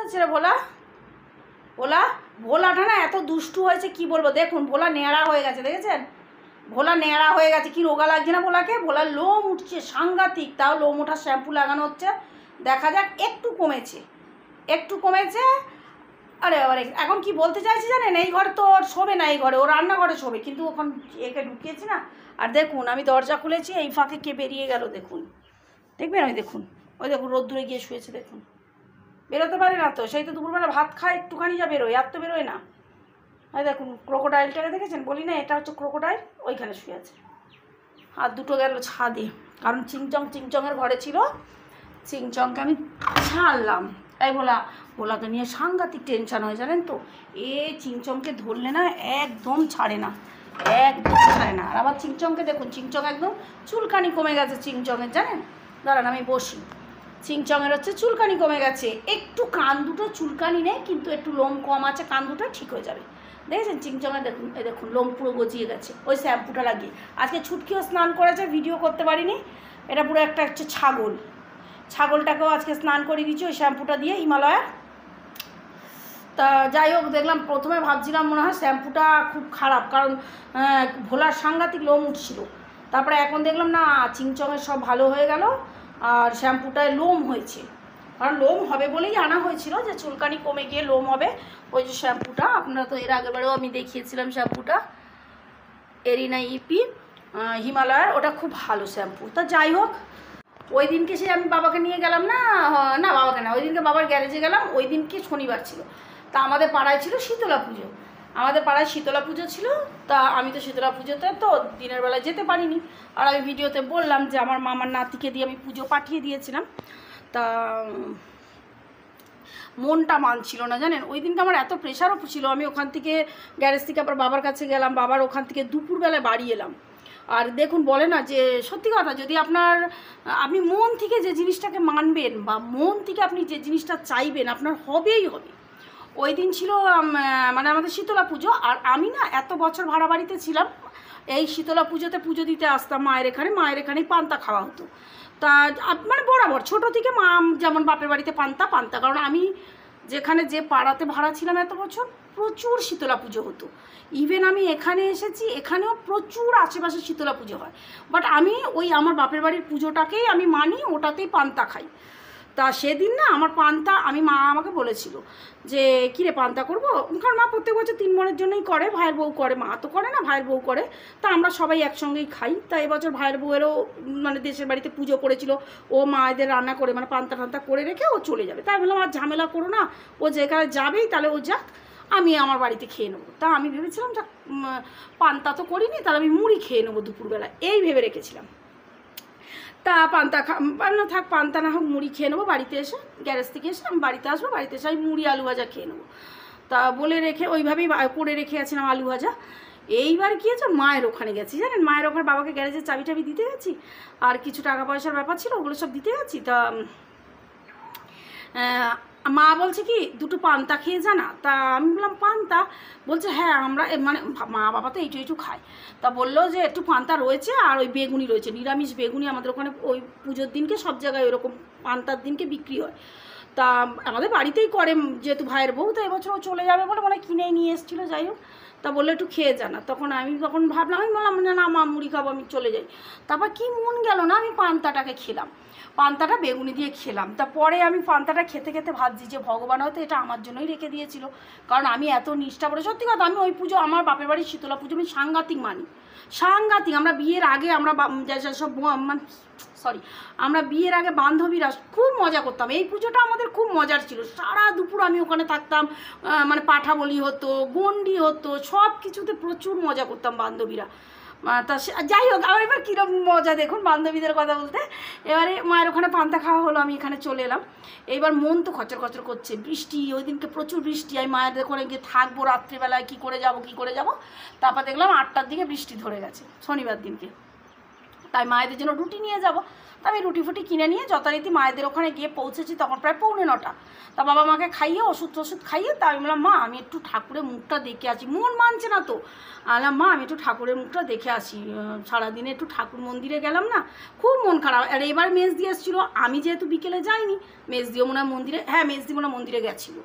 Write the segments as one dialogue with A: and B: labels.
A: হয়েছে রে ভোলা? ভোলা ভোলাটা না এত দুষ্টু হয়েছে কি বলবো। দেখুন ভোলা নেড়া হয়ে গেছে, দেখেছেন? ভোলা নেড়া হয়ে গেছে। কি রোগা লাগছে না ভোলাকে? ভোলার লোম উঠছে সাংঘাতিক, তাও লোম ওঠার শ্যাম্পু লাগানো হচ্ছে, দেখা যাক। একটু কমেছে, একটু কমেছে। আরে আরে এখন কি বলতে চাইছি জানেন, এই ঘরে তো ওর শোবে না, এই ঘরে ও রান্নাঘরে শোবে, কিন্তু ওখান একে ঢুকিয়েছি না। আর দেখুন আমি দরজা খুলেছি, এই ফাঁকে কে বেরিয়ে গেল দেখুন, দেখবেন? ওই দেখুন রোদ্দুরে গিয়ে শুয়েছে, দেখুন। বেরোতে পারে না তো, সেই তো দুপুরবেলা ভাত খায় একটুখানি যা বেরোয়, আর তো বেরোয় না। ওই দেখুন ক্রোকোডাইলটাকে দেখেছেন? বলি না এটা হচ্ছে ক্রোকোডাইল, ওইখানে শুয়ে আছে। আর দুটো গেল ছাদে, কারণ চিংচংয়ের ঘরে ছিল, চিংচংকে আমি ছাড়লাম। তাই ভোলাকে নিয়ে সাংঘাতিক টেনশান হয় জানেন তো। চিংচংকে ধরলে না একদম ছাড়ে না, একদম ছাড়ে না। আর আবার চিংচংকে দেখুন, চিংচং একদম চুলকানি কমে গেছে চিংচংয়ের, জানেন? দাঁড়ান আমি বসি। চিংচংয়ের হচ্ছে চুলকানি কমে গেছে, একটু কান দুটো চুলকানি নেই, কিন্তু একটু লোম কম আছে, কান দুটো ঠিক হয়ে যাবে। দেখেছেন চিংচংয়ের? দেখুন এই দেখুন লোম পুরো গজিয়ে গেছে ওই শ্যাম্পুটা লাগিয়ে। আজকে ছুটকিও স্নান করেছে, ভিডিও করতে পারিনি। এটা পুরো একটা হচ্ছে ছাগলটাকেও আজকে স্নান করে দিয়েছি ওই শ্যাম্পুটা দিয়ে, হিমালয়ার। তা যাই হোক, দেখলাম প্রথমে ভাবছিলাম মনে হয় শ্যাম্পুটা খুব খারাপ, কারণ ভোলার সাংঘাতিক লোম উঠছিল। তারপরে এখন দেখলাম না, চিংচংয়ের সব ভালো হয়ে গেল, আর শ্যাম্পুটায় লোম হয়েছে। কারণ লোম হবে বলেই আনা হয়েছিল, যে চুলকানি কমে গিয়ে লোম হবে। ওই যে শ্যাম্পুটা, আপনারা তো এর আগেবারেও আমি দেখিয়েছিলাম শ্যাম্পুটা, এরিনা ইপি হিমালয়ার, ওটা খুব ভালো শ্যাম্পু। তা যাই হোক, ওই দিনকে সে আমি বাবাকে নিয়ে গেলাম না বাবাকে না, ওই দিনকে বাবার গ্যারেজে গেলাম। ওই দিনকে শনিবার ছিল, তা আমাদের পাড়ায় ছিল শীতলা পুজো, ছিল। তা আমি তো শীতলা পুজোতে তো দিনের বেলায় যেতে পারিনি। আর আমি ভিডিওতে বললাম যে আমার মামার নাতিকে দিয়ে আমি পুজো পাঠিয়ে দিয়েছিলাম। তা মনটা মানছিল না জানেন, ওই দিনকে আমার এত প্রেশারও ছিল। আমি ওখান থেকে গ্যারেজ থেকে আবার বাবার কাছে গেলাম, বাবার ওখান থেকে দুপুরবেলায় বাড়ি এলাম। আর দেখুন বলে না যে সত্যি কথা, যদি আপনি মন থেকে যে জিনিসটাকে মানবেন, বা মন থেকে আপনি যে জিনিসটা চাইবেন, আপনার হবেই হবে। ওই দিন ছিল মানে আমাদের শীতলা পুজো, আর আমি না এত বছর ভাড়া বাড়িতে ছিলাম, এই শীতলা পুজোতে পুজো দিতে আসতাম মায়ের এখানেই পান্তা খাওয়া হতো। তা মানে বরাবর ছোটো থেকে মা যেমন বাপের বাড়িতে পান্তা, কারণ আমি যে পাড়াতে ভাড়া ছিলাম এত বছর, প্রচুর শীতলা পুজো হতো। ইভেন আমি এখানে এসেছি, এখানেও প্রচুর আশেপাশে শীতলা পুজো হয়। বাট আমি ওই আমার বাপের বাড়ির পুজোটাকেই আমি মানি, ওটাতেই পান্তা খাই। তা সেদিন না আমার পান্তা, মা আমাকে বলেছিল যে কিরে পান্তা করবো, কারণ মা প্রত্যেক বছর 3 বোনের জন্যই করে, ভাইয়ের বউ করে, মা তো করে না, ভাইয়ের বউ করে। তা আমরা সবাই একসঙ্গেই খাই। তা এবছর ভাইয়ের বউয়েরও মানে দেশের বাড়িতে পুজো পড়েছিল, ও মায়েদের রান্না করে মানে পান্তা করে রেখে ও চলে যাবে। তাই বললাম আর ঝামেলা করো না, ও যেখানে যাবেই তাহলে ও যাক, আমি আমার বাড়িতে খেয়ে নেবো। তা আমি ভেবেছিলাম যে পান্তা তো করিনি, তাহলে আমি মুড়ি খেয়ে নেবো দুপুরবেলা, এই ভেবে রেখেছিলাম। তা পান্তা থাক, পান্তা না হোক, মুড়ি খেয়ে নেবো বাড়িতে এসে। গ্যারেজ থেকে এসে আমি বাড়িতে আসবো, বাড়িতে এসে আমি মুড়ি আলু ভাজা খেয়ে নেবো। তা বলে রেখে ওইভাবেই করে রেখে আছিলাম আলু ভাজা। এইবার কি হয়েছে, মায়ের ওখানে গেছি জানেন, মায়ের ওখানে বাবাকে গ্যারেজের চাবি দিতে গেছি, আর কিছু টাকা পয়সার ব্যাপার ছিল, ওগুলো সব দিতে গেছি। তা মা বলছে কি 2টো পান্তা খেয়ে জানা। তা আমি বললাম পান্তা, বলছে হ্যাঁ আমরা মানে মা বাবা তো এইটু খায়। তা বললো যে একটু পান্তা রয়েছে, আর ওই বেগুনি রয়েছে, নিরামিষ বেগুনি। আমাদের ওখানে ওই পুজোর দিনকে সব জায়গায় ওইরকম পান্তার দিনকে বিক্রি হয়। তা আমাদের বাড়িতেই করে, যেহেতু ভাইয়ের বউ, তো এবছর ও চলে যাবে বলে মানে কিনে নিয়ে এসেছিলো। যাই হোক, তা বললো একটু খেয়ে জানা। তখন ভাবলাম, আমি বললাম না মা মুড়ি খাবো, আমি চলে যাই। তারপর কি মন গেল না, আমি পান্তাটাকে খেলাম, পান্তাটা বেগুনি দিয়ে খেলাম। তা পরে আমি পান্তাটা খেতে খেতে ভাবছি যে ভগবান হয়তো এটা আমার জন্যই রেখে দিয়েছিল, কারণ আমি এত নিষ্ঠা করে, সত্যি কথা, আমি ওই পুজো, আমার বাপের বাড়ির শীতলা পুজো আমি সাংঘাতিক মানি, সাংঘাতিক। আমরা বিয়ের আগে আমরা বিয়ের আগে বান্ধবীরা খুব মজা করতাম। এই পুজোটা আমাদের খুব মজার ছিল, সারা দুপুর আমি ওখানে থাকতাম, মানে পাঠা বলি হতো, গন্ডি হতো, সব কিছুতে প্রচুর মজা করতাম বান্ধবীরা। তা যাই হোক, আর এবার কীরকম মজা দেখুন বান্ধবীদের কথা বলতে। এবারে মায়ের ওখানে পান্তা খাওয়া হলো, আমি এখানে চলে এলাম। এইবার মন তো খচর করছে, বৃষ্টি, ওই দিনকে প্রচুর বৃষ্টি। আমি মায়ের ওখানে গিয়ে থাকবো রাত্রিবেলায়, কী করে যাব। তারপর দেখলাম 8টার দিকে বৃষ্টি ধরে গেছে, শনিবার দিনকে তাই মায়েদের জন্য রুটি নিয়ে যাব। তা আমি রুটি ফুটি কিনে নিয়ে যথারীতি মায়েদের ওখানে গিয়ে পৌঁছেছি, তখন প্রায় 8:45। তা বাবা মাকে খাইয়ে ওষুধ খাইয়ে তা আমি বললাম মা আমি একটু ঠাকুরের মুখটা দেখে আসি, মন মানছে না তো। আলাম মা আমি একটু ঠাকুরের মুখটা দেখে আসি, সারাদিনে একটু ঠাকুর মন্দিরে গেলাম না, খুব মন খারাপ। আর এবার মেজদি এসেছিলো, আমি যেহেতু বিকেলে যাইনি, মেজদিও মনে হয় মন্দিরে, হ্যাঁ মেজদি মনে হয় মন্দিরে গেছিলো।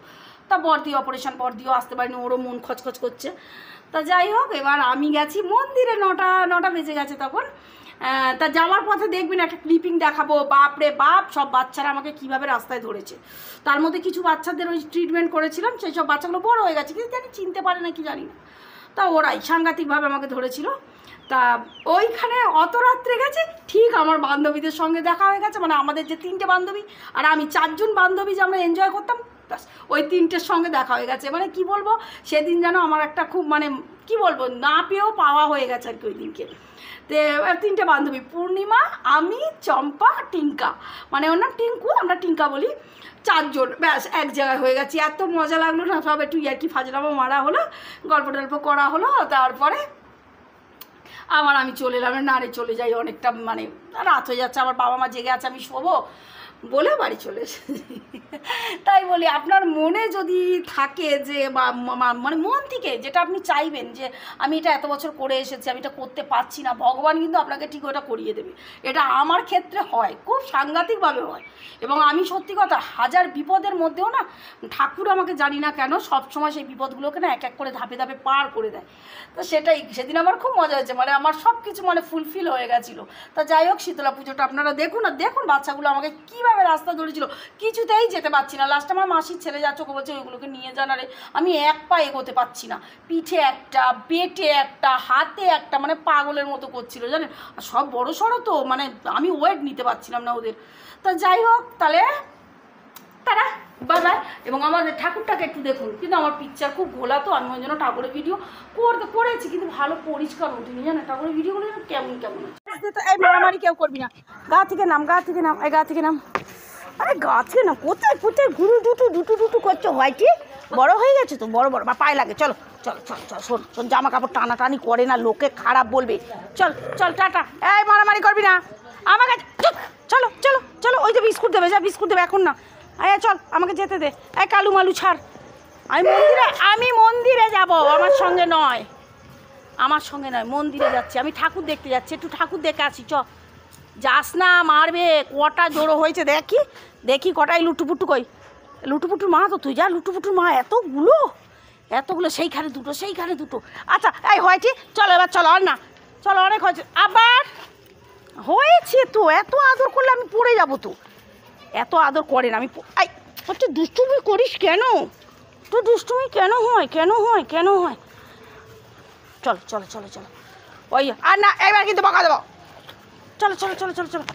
A: তা বর্দি অপারেশন, বর্দিও আসতে পারিনি, ওরও মন খচখচ করছে। তা যাই হোক, এবার আমি গেছি মন্দিরে, 9টা বেজে গেছে তখন। তা যাওয়ার পথে দেখবেন একটা ক্লিপিং দেখাবো, বাপ রে বাপ সব বাচ্চারা আমাকে কীভাবে রাস্তায় ধরেছে। তার মধ্যে কিছু বাচ্চাদের ওই ট্রিটমেন্ট করেছিলাম, সেই সব বাচ্চাগুলো বড় হয়ে গেছে, কিন্তু জানি চিনতে পারে না কি জানি না। তা ওরাই সাংঘাতিকভাবে আমাকে ধরেছিল। তা ওইখানে অত রাত্রে গেছে, ঠিক আমার বান্ধবীদের সঙ্গে দেখা হয়ে গেছে, মানে আমাদের যে 3টে বান্ধবী আর আমি 4জন বান্ধবী যে আমরা এনজয় করতাম, ওই 3টের সঙ্গে দেখা হয়ে গেছে। মানে কি বলবো, সেদিন যেন আমার একটা খুব মানে কি বলবো, না পেয়েও পাওয়া হয়ে গেছে আর কি ওই দিনকে। তো 3টে বান্ধবী, পূর্ণিমা, আমি, চম্পা, টিঙ্কা, মানে ওর নাম টিঙ্কু, আমরা টিঙ্কা বলি, 4জন ব্যাস এক জায়গায় হয়ে গেছি। এত মজা লাগলো না, সব একটু ইয়ার্কি ফাজলামো মারা হলো, গল্প টল্প করা হলো। তারপরে আবার আমি চলে এলাম, নাড়ে চলে যাই, অনেকটা মানে রাত হয়ে যাচ্ছে, আমার বাবা মা জেগে আছে, আমি শোবো বলে বাড়ি চলে এসেছি। তাই বলি আপনার মনে যদি থাকে যে বা মানে মন থেকে যেটা আপনি চাইবেন যে আমি এটা এত বছর করে এসেছি, আমি এটা করতে পারছি না, ভগবান কিন্তু আপনাকে ঠিক ওটা করিয়ে দেবে। এটা আমার ক্ষেত্রে হয়, খুব সাংঘাতিকভাবে হয়। এবং আমি সত্যি কথা, হাজার বিপদের মধ্যেও না ঠাকুর আমাকে জানি না কেন সবসময় সেই বিপদগুলোকে না এক এক করে ধাপে ধাপে পার করে দেয়। তো সেটাই সেদিন আমার খুব মজা হয়েছে, মানে আমার সব কিছু মানে ফুলফিল হয়ে গেছিলো। তা যাই হোক, শীতলা পুজোটা আপনারা দেখুন, আর দেখুন বাচ্চাগুলো আমাকে কীভাবে রাস্তা ধরেছিল, কিছুতেই যেতে পারছি না। লাস্টে আমার মাসির ছেলে যাচ্ছে, ওকে বলছে ওইগুলোকে নিয়ে জানারে, আমি এক পা এগোতে পারছি না, পিঠে একটা, পেটে একটা, হাতে একটা, মানে পাগলের মতো করছিল জানেন। আর সব বড় সড়ো তো, মানে আমি ওয়েট নিতে পারছিলাম না ওদের। তা যাই হোক, তাহলে তারা বাই বাই। এবং আমাদের ঠাকুরটাকে একটু দেখুন, কিন্তু আমার পিকচার খুব ঘোলা, তো আমি ওই জন্য ঠাকুরের ভিডিও করেছি, কিন্তু ভালো পরিষ্কার ওঠেনি জানেন, ঠাকুরের ভিডিওগুলো কেমন কেমন হচ্ছে। এই মারামারি কেউ করবি না, গা থেকে নাম, গা থেকে নাম, এই গা থেকে নাম, আরে গা থেকে নাম, কোথায় কোথায় ঘুরু দুটু করছো, হোয়াইটি বড় হয়ে গেছে তো, বড় বা পায়ে লাগে। চলো চল চল চল, শোন জামা কাপড় টানাটানি করে না, লোকে খারাপ বলবে। চল চল টাটা, এই মারামারি করবি না আমাকে, চলো চলো চলো, ওই যে বিস্কুট দেবে, যা বিস্কুট দেবে এখন না, আয় চল আমাকে যেতে দে। এই কালু মালু ছাড়, আমি মন্দিরে যাব, আমার সঙ্গে নয়, মন্দিরে যাচ্ছি, আমি ঠাকুর দেখতে যাচ্ছি, একটু ঠাকুর দেখে আসি। চ যাস না, মারবে, কটা জোড়ো হয়েছে দেখি কটাই লুটুপুটু, কই লুটুপুটুর মা তো তুই যা, লুটুপুটুর মা এতগুলো, সেইখানে দুটো। আচ্ছা এই হয়েছে, চলো এবার চলো, আর না চলো, অনেক হয়েছে, আবার হয়েছে তো, এত আদর করলে আমি পড়ে যাবো তো, এত আদর করে না আমি। এই তুই দুষ্টুমি করিস কেন, তুই দুষ্টুমি কেন হয় চলো চলো চলো চলো, ওই আর না, এবার কিন্তু বকা দেবো, চলো চলো চলো চলো চলো।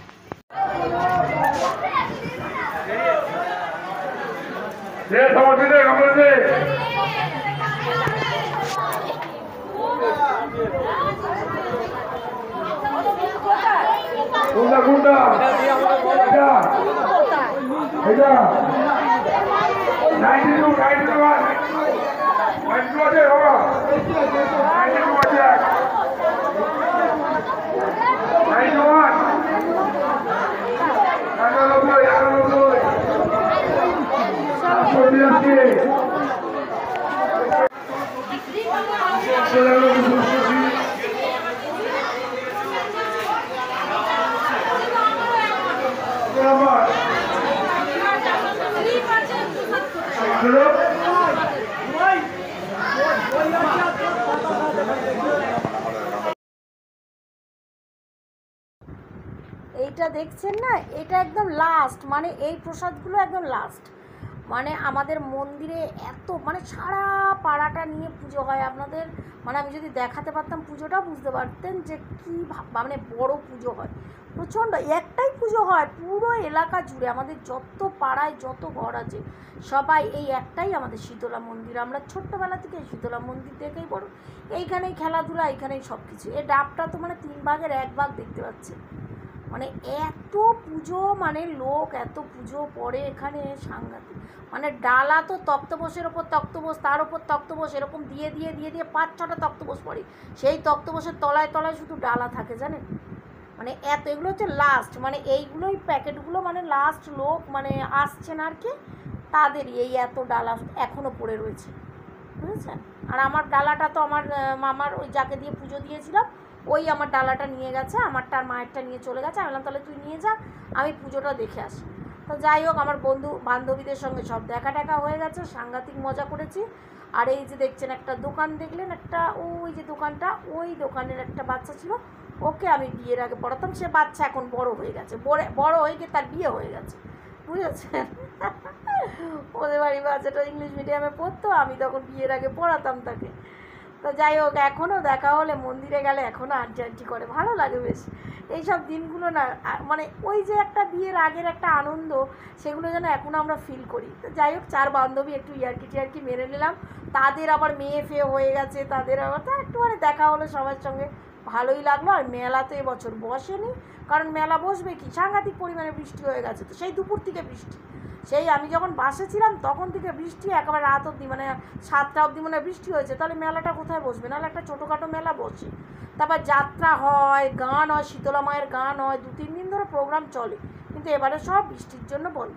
A: এইটা দেখছেন না, এটা একদম লাস্ট, মানে এই প্রসাদগুলো একদম লাস্ট। মানে আমাদের মন্দিরে এত মানে সারা পাড়াটা নিয়ে পুজো হয় আপনাদের, মানে আমি যদি দেখাতে পারতাম পুজোটা বুঝতে পারতেন যে কী মানে বড় পুজো হয়, প্রচণ্ড। একটাই পুজো হয় পুরো এলাকা জুড়ে, আমাদের যত পাড়ায় যত ঘর আছে সবাই এই একটাই আমাদের শীতলা মন্দির। আমরা ছোট্টবেলা থেকে শীতলা মন্দির দেখেই বড়, এইখানেই খেলাধুলা, এইখানেই সব কিছু। এই ডাবটা তো মানে 3 ভাগের 1 ভাগ দেখতে পাচ্ছে, মানে এত পুজো, মানে লোক এত পুজো পড়ে এখানে সাংঘাতিক। মানে ডালা তো তক্তপোষের ওপর তক্তপোষ, তার ওপর তক্তপোষ, এরকম দিয়ে দিয়ে দিয়ে দিয়ে 5-6টা তক্তপোষ পড়ে, সেই তক্তপোষের তলায় তলায় শুধু ডালা থাকে জানেন।
B: মানে এত, এগুলো হচ্ছে লাস্ট, মানে এইগুলোই প্যাকেটগুলো মানে লাস্ট লোক মানে আসছে না আর কি, তাদেরই এই এত ডালা এখনও পড়ে রয়েছে, বুঝেছেন। আর আমার ডালাটা তো আমার মামার ওই যাকে দিয়ে পুজো দিয়েছিলাম ওই আমার ডালাটা নিয়ে গেছে, আমারটা আর মায়েরটা নিয়ে চলে গেছে। আমি বললাম তাহলে তুই নিয়ে যা, আমি পুজোটা দেখে আসি। তো যাই হোক, আমার বন্ধু বান্ধবীদের সঙ্গে সব দেখা টাকা হয়ে গেছে, সাংঘাতিক মজা করেছি। আর এই যে দেখছেন একটা দোকান দেখলেন, একটা ওই যে দোকানটা, ওই দোকানের একটা বাচ্চা ছিল, ওকে আমি বিয়ের আগে পড়াতাম, সে বাচ্চা এখন বড় হয়ে গেছে, বড় হয়ে গিয়ে তার বিয়ে হয়ে গেছে, বুঝেছেন। ওদের বাড়ি বাচ্চাটা ইংলিশ মিডিয়ামে পড়তো, আমি তখন বিয়ের আগে পড়াতাম তাকে। তো যাই হোক, এখনও দেখা হলে মন্দিরে গেলে এখনও আড্ডি করে, ভালো লাগে বেশ। এইসব দিনগুলো না মানে ওই যে একটা বিয়ের আগের একটা আনন্দ, সেগুলো যেন এখনও আমরা ফিল করি। তো যাই হোক, 4 বান্ধবী একটু টিয়ার্কি মেরে নিলাম, তাদের আবার মেয়ে ফেয়ে হয়ে গেছে, তাদের আবার তো একটু মানে দেখা হলো সবার সঙ্গে, ভালোই লাগলো। আর মেলা তো এবছর বসেনি, কারণ মেলা বসবে কি, সাংঘাতিক পরিমাণে বৃষ্টি হয়ে গেছে, তো সেই দুপুর থেকে বৃষ্টি, সেই আমি যখন বাসে ছিলাম তখন থেকে বৃষ্টি, একেবারে রাত অবধি মানে 7টা অবধি মানে বৃষ্টি হয়েছে। তাহলে মেলাটা কোথায় বসবে, নাহলে একটা ছোটোখাটো মেলা বসে, তারপর যাত্রা হয়, গান হয়, শীতলা মায়ের গান হয়, 2-3 দিন ধরে প্রোগ্রাম চলে, কিন্তু এবারে সব বৃষ্টির জন্য বন্ধ।